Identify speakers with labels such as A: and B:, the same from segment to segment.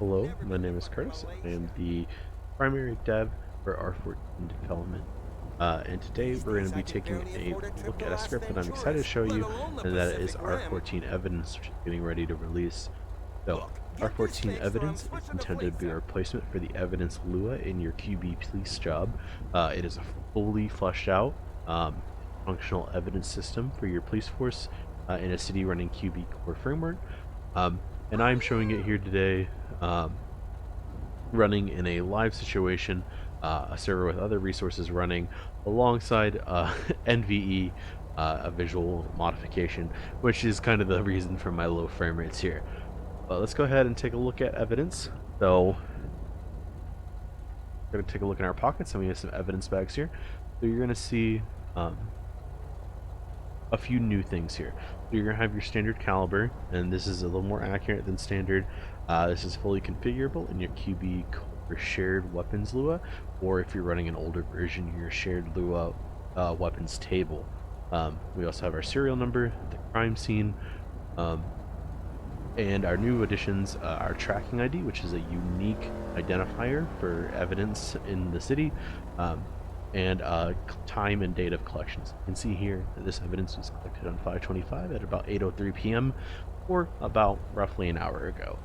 A: Hello, my name is Curtis. I am the primary dev for R14 development. And today we're going to be taking a look at a script that I'm excited to show you, and that is R14 Evidence, which is getting ready to release. So, R14 Evidence is intended to be a replacement for the Evidence Lua in your QB police job. It is a fully fleshed out functional evidence system for your police force in a city running QB core framework. And I'm showing it here today, running in a live situation, a server with other resources running alongside NVE, a visual modification, which is kind of the reason for my low frame rates here. But let's go ahead and take a look at evidence. So we're going to take a look in our pockets, and we have some evidence bags here. So you're going to see a few new things here. So you're going to have your standard caliber, and this is a little more accurate than standard. This is fully configurable in your QB core shared weapons Lua, or if you're running an older version, your shared Lua weapons table. We also have our serial number, the crime scene, and our new additions, our tracking ID, which is a unique identifier for evidence in the city, and time and date of collections. You can see here that this evidence was collected on 5/25 at about 8:03 p.m. or about roughly an hour ago.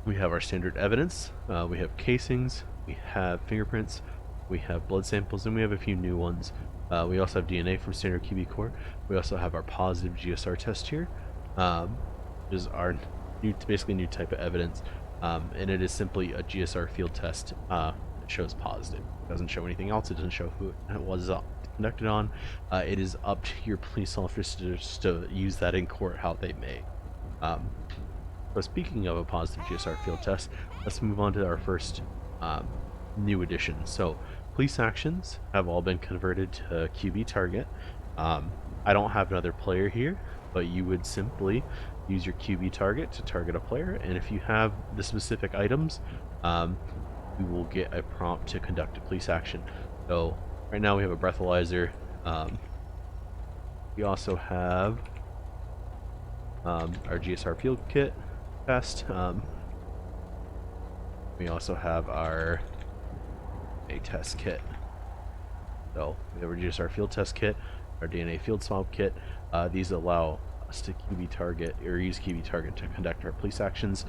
A: We have our standard evidence, we have casings, we have fingerprints, we have blood samples, and we have a few new ones. We also have DNA from standard QB core. We also have our positive GSR test here, which is our basically new type of evidence, and it is simply a GSR field test that shows positive. It doesn't show anything else. It doesn't show who it was conducted on. It is up to your police officers to use that in court how they may. But speaking of a positive GSR field test, let's move on to our first new addition. So police actions have all been converted to QB target. I don't have another player here, but you would simply use your QB target to target a player, and if you have the specific items, we will get a prompt to conduct a police action. So right now we have a breathalyzer. We also have our GSR field kit test. We also have our A test kit. So we have our GSR field test kit, our DNA field swab kit. These allow us to QB target or use QB target to conduct our police actions.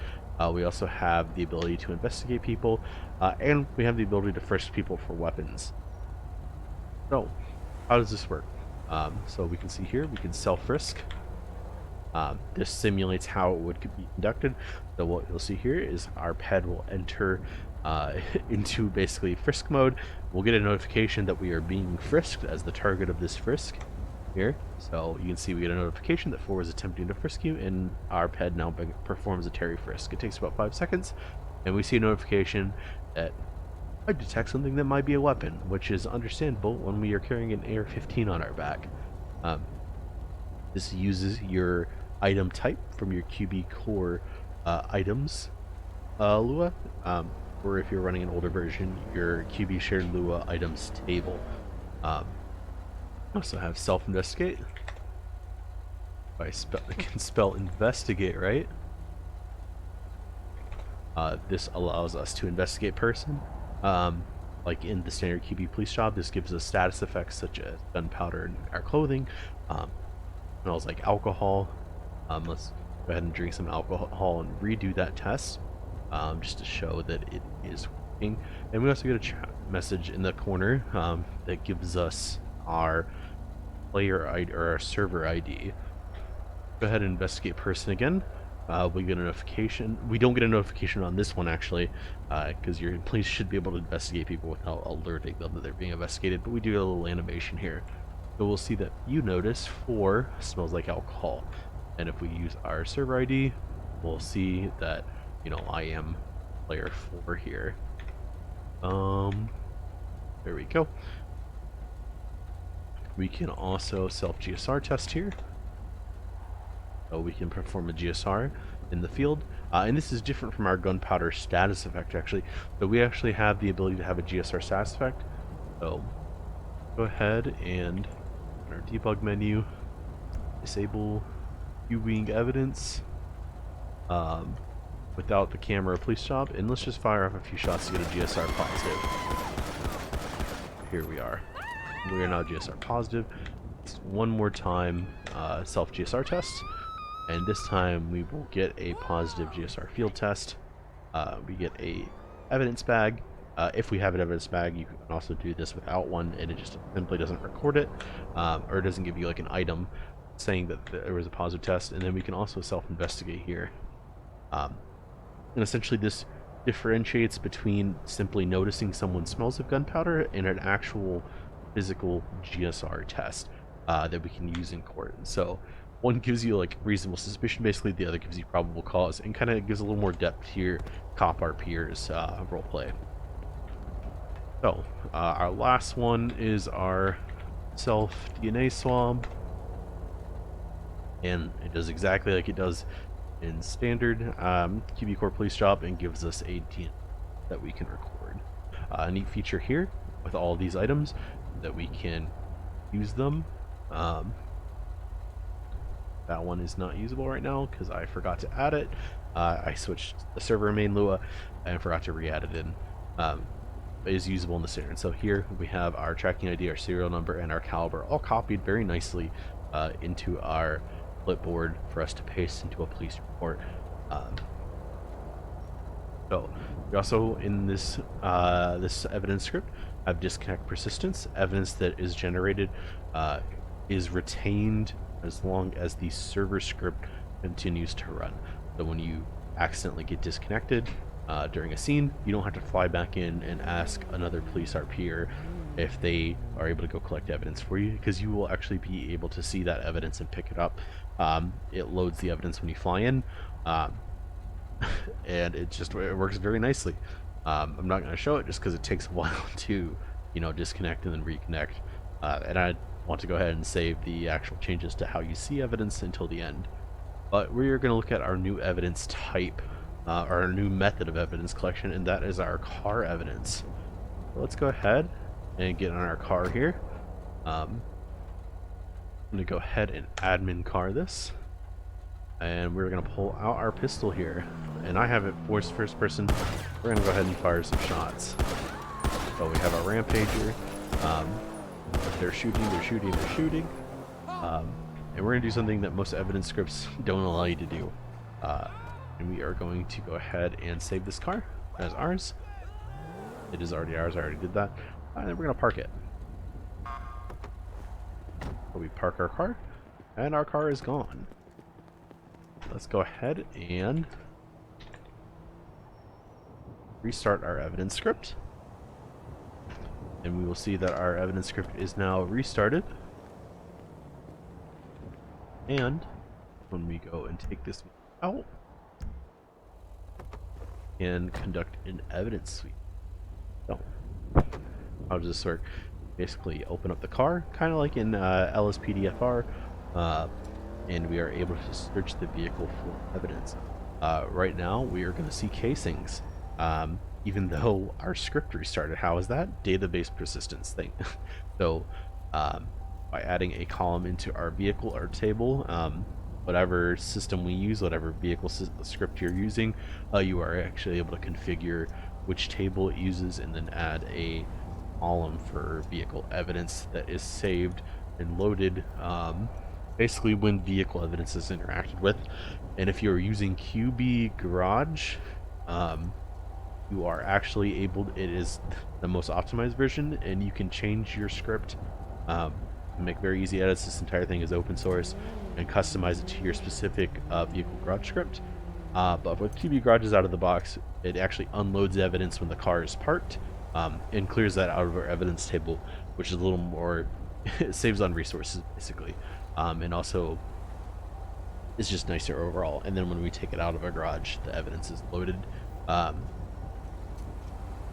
A: We also have the ability to investigate people, and we have the ability to frisk people for weapons. So how does this work? So we can see here, we can self-frisk. This simulates how it would be conducted. So what you'll see here is our ped will enter into basically frisk mode. We'll get a notification that we are being frisked as the target of this frisk here. So you can see we get a notification that 4 is attempting to frisk you, and our ped now performs a Terry frisk. It takes about 5 seconds, and we see a notification that I detect something that might be a weapon, which is understandable when we are carrying an AR-15 on our back. This uses your item type from your QB core items Lua, or if you're running an older version, your QB shared Lua items table. Also have self-investigate. I can spell investigate right. This allows us to investigate person. Like in the standard QB police job, this gives us status effects such as gunpowder in our clothing. Smells like alcohol. Let's go ahead and drink some alcohol and redo that test, just to show that it is working. And we also get a chat message in the corner that gives us our player ID or our server ID. Go ahead and investigate person again. We get a notification. We don't get a notification on this one actually, because your police should be able to investigate people without alerting them that they're being investigated. But we do a little animation here. So we'll see that you notice 4 smells like alcohol, and if we use our server ID, we'll see that, you know, I am player 4 here. There we go. We can also self GSR test here. So we can perform a GSR in the field, and this is different from our gunpowder status effect actually. So we actually have the ability to have a GSR status effect. So go ahead and in our debug menu, disable viewing evidence. without the camera or police job, and let's just fire off a few shots to get a GSR positive. Here we are. We are now GSR positive. It's one more time self GSR test, and this time we will get a positive GSR field test. We get a evidence bag. If we have an evidence bag, you can also do this without one, and it just simply doesn't record it, or it doesn't give you like an item saying that there was a positive test. And then we can also self-investigate here. And essentially this differentiates between simply noticing someone smells of gunpowder and an actual physical GSR test that we can use in court. So one gives you like reasonable suspicion, basically. The other gives you probable cause, and kind of gives a little more depth to your cop our peers roleplay. So our last one is our self DNA swab, and it does exactly like it does in standard QB Core police job, and gives us a DNA that we can record. A neat feature here with all these items that we can use them. That one is not usable right now because I forgot to add it. I switched the server main Lua and forgot to re-add it in. It is usable in the standard. So here we have our tracking ID, our serial number, and our caliber all copied very nicely into our clipboard for us to paste into a police report. So we also, in this this evidence script, have disconnect persistence. Evidence that is generated is retained as long as the server script continues to run. So when you accidentally get disconnected during a scene, you don't have to fly back in and ask another police RPer if they are able to go collect evidence for you, because you will actually be able to see that evidence and pick it up. It loads the evidence when you fly in, and it works very nicely. I'm not going to show it just because it takes a while to, disconnect and then reconnect. And I want to go ahead and save the actual changes to how you see evidence until the end. But we are going to look at our new evidence type, or our new method of evidence collection, and that is our car evidence. So let's go ahead and get on our car here. I'm going to go ahead and admin car this, and we're going to pull out our pistol here, and I have it forced first person. We're going to go ahead and fire some shots. So we have our rampager. They're shooting, and we're going to do something that most evidence scripts don't allow you to do. And we are going to go ahead and save this car as ours. It is already ours, I already did that. And then we're going to park it. So we park our car, and our car is gone. Let's go ahead and restart our evidence script. And we will see that our evidence script is now restarted. And when we go and take this out and conduct an evidence sweep. So, how does this work? Basically, open up the car, kind of like in LSPDFR, and we are able to search the vehicle for evidence. Right now, we are going to see casings. Even though our script restarted. How is that? Database persistence thing. So by adding a column into our vehicle or table, whatever system we use, whatever vehicle script you're using, you are actually able to configure which table it uses, and then add a column for vehicle evidence that is saved and loaded basically when vehicle evidence is interacted with. And if you're using QB Garage, you are actually able, it is the most optimized version, and you can change your script, make very easy edits. This entire thing is open source, and customize it to your specific vehicle garage script. But with QB Garages out of the box, it actually unloads evidence when the car is parked, and clears that out of our evidence table, which is a little more, it saves on resources basically, and also it's just nicer overall. And then when we take it out of our garage, the evidence is loaded.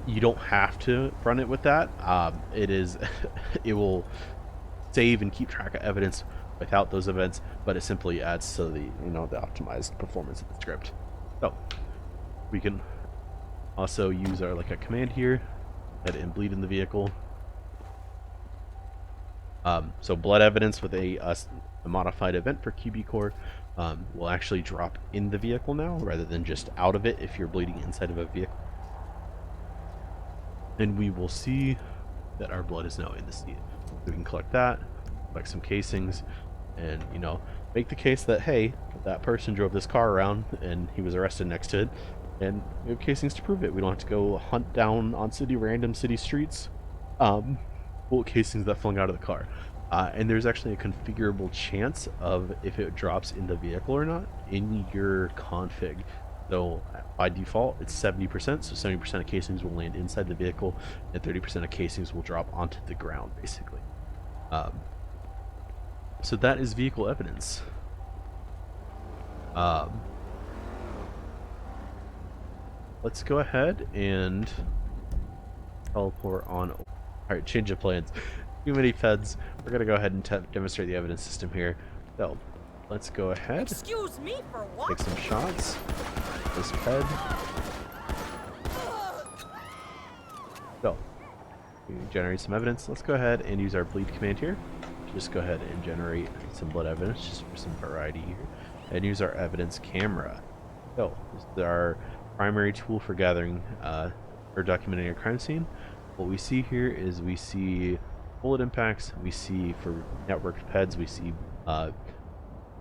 A: You don't have to run it with that. It will save and keep track of evidence without those events, but it simply adds to the the optimized performance of the script. So we can also use our a command here, and bleed in the vehicle. So blood evidence with a modified event for QB Core. will actually drop in the vehicle now rather than just out of it if you're bleeding inside of a vehicle. And we will see that our blood is now in the seat. We can collect that, collect some casings, and, you know, make the case that, hey, that person drove this car around and he was arrested next to it, and we have casings to prove it. We don't have to go hunt down on random city streets bullet casings that flung out of the car. And there's actually a configurable chance of if it drops in the vehicle or not in your config. So by default, it's 70%. So 70% of casings will land inside the vehicle, and 30% of casings will drop onto the ground, basically. So that is vehicle evidence. Let's go ahead and teleport on. All right, change of plans. Too many feds. We're gonna go ahead and demonstrate the evidence system here. So let's go ahead.
B: Excuse me for what?
A: Take some shots. This ped. So we generate some evidence. Let's go ahead and use our bleed command here. Just go ahead and generate some blood evidence just for some variety here, and use our evidence camera. So this is our primary tool for gathering or documenting a crime scene. What we see here is we see bullet impacts, we see for networked peds, we see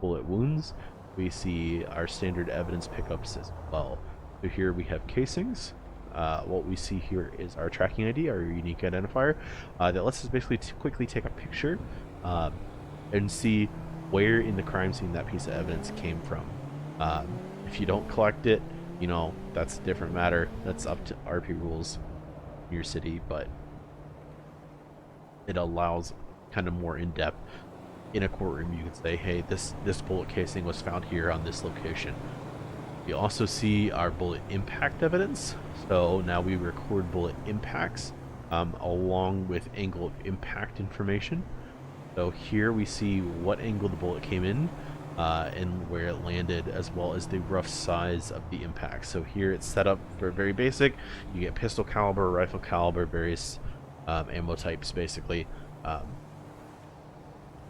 A: bullet wounds, we see our standard evidence pickups as well. So here we have casings. What we see here is our tracking ID, our unique identifier, that lets us basically quickly take a picture and see where in the crime scene that piece of evidence came from. If you don't collect it, you know, that's a different matter. That's up to RP rules in your city, but it allows kind of more in-depth in a courtroom. You can say, hey, this bullet casing was found here on this location. We also see our bullet impact evidence. So now we record bullet impacts along with angle of impact information. So here we see what angle the bullet came in and where it landed, as well as the rough size of the impact. So here it's set up for very basic. You get pistol caliber, rifle caliber, various ammo types, basically,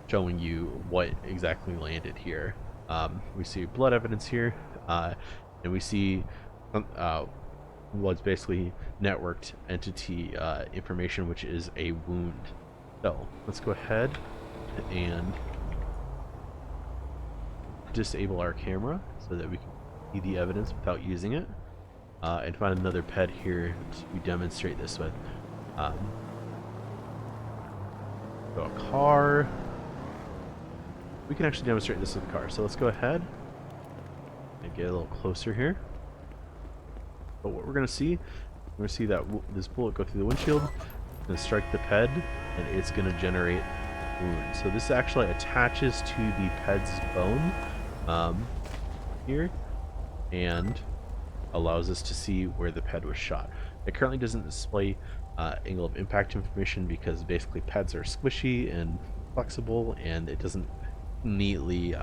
A: showing you what exactly landed here. We see blood evidence here, and we see what's basically networked entity information, which is a wound. So let's go ahead and disable our camera so that we can see the evidence without using it, and find another ped here to demonstrate this with. So a car. We can actually demonstrate this with a car. So let's go ahead and get a little closer here. But what we're going to see that this bullet go through the windshield, it's going to strike the ped, and it's going to generate wound. So this actually attaches to the ped's bone here, and allows us to see where the ped was shot. It currently doesn't display angle of impact information because basically peds are squishy and flexible, and it doesn't neatly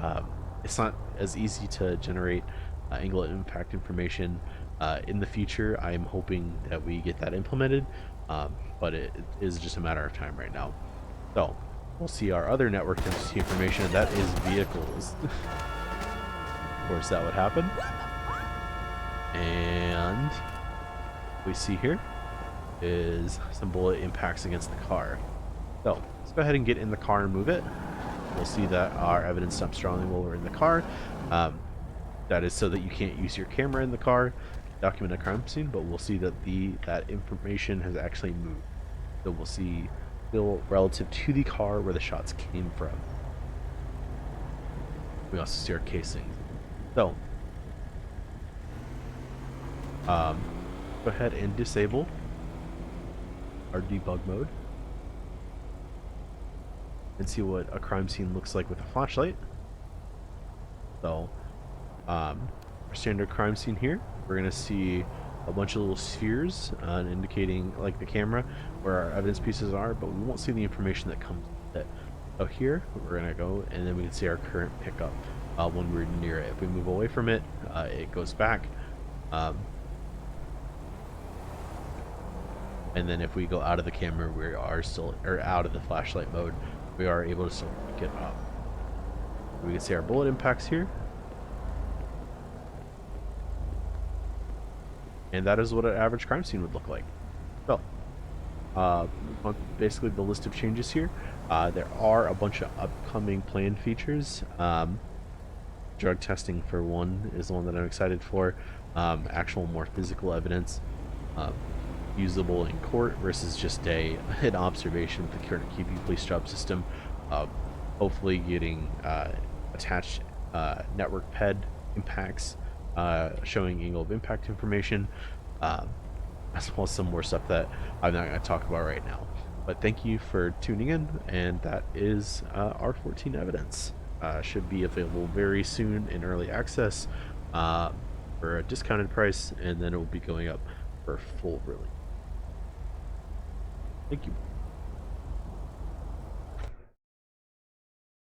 A: it's not as easy to generate angle of impact information. In the future, I'm hoping that we get that implemented, but it is just a matter of time right now. So we'll see our other network entity information, and that is vehicles. Of course that would happen. And we see here is some bullet impacts against the car. So let's go ahead and get in the car and move it. We'll see that our evidence stops strongly while we're in the car. That is so that you can't use your camera in the car, document a crime scene, but we'll see that that information has actually moved. So we'll see still relative to the car where the shots came from. We also see our casing. So go ahead and disable our debug mode and see what a crime scene looks like with a flashlight. So our standard crime scene here, we're going to see a bunch of little spheres indicating, like the camera, where our evidence pieces are, but we won't see the information that comes with it. So here we're going to go, and then we can see our current pickup when we're near it. If we move away from it, it goes back. And then if we go out of the camera, we are still, or out of the flashlight mode, we are able to still pick it up. We can see our bullet impacts here. and that is what an average crime scene would look like. So, on basically the list of changes here, there are a bunch of upcoming planned features. Drug testing, for one, is the one that I'm excited for. Actual more physical evidence, uh, usable in court versus just an observation with the current QB police job system. Uh, Hopefully getting attached network PED impacts, showing angle of impact information, um, as well as some more stuff that I'm not going to talk about right now. But thank you for tuning in, and that is R14 Evidence. Should be available very soon in early access uh, for a discounted price, and then it will be going up for full release. Thank you.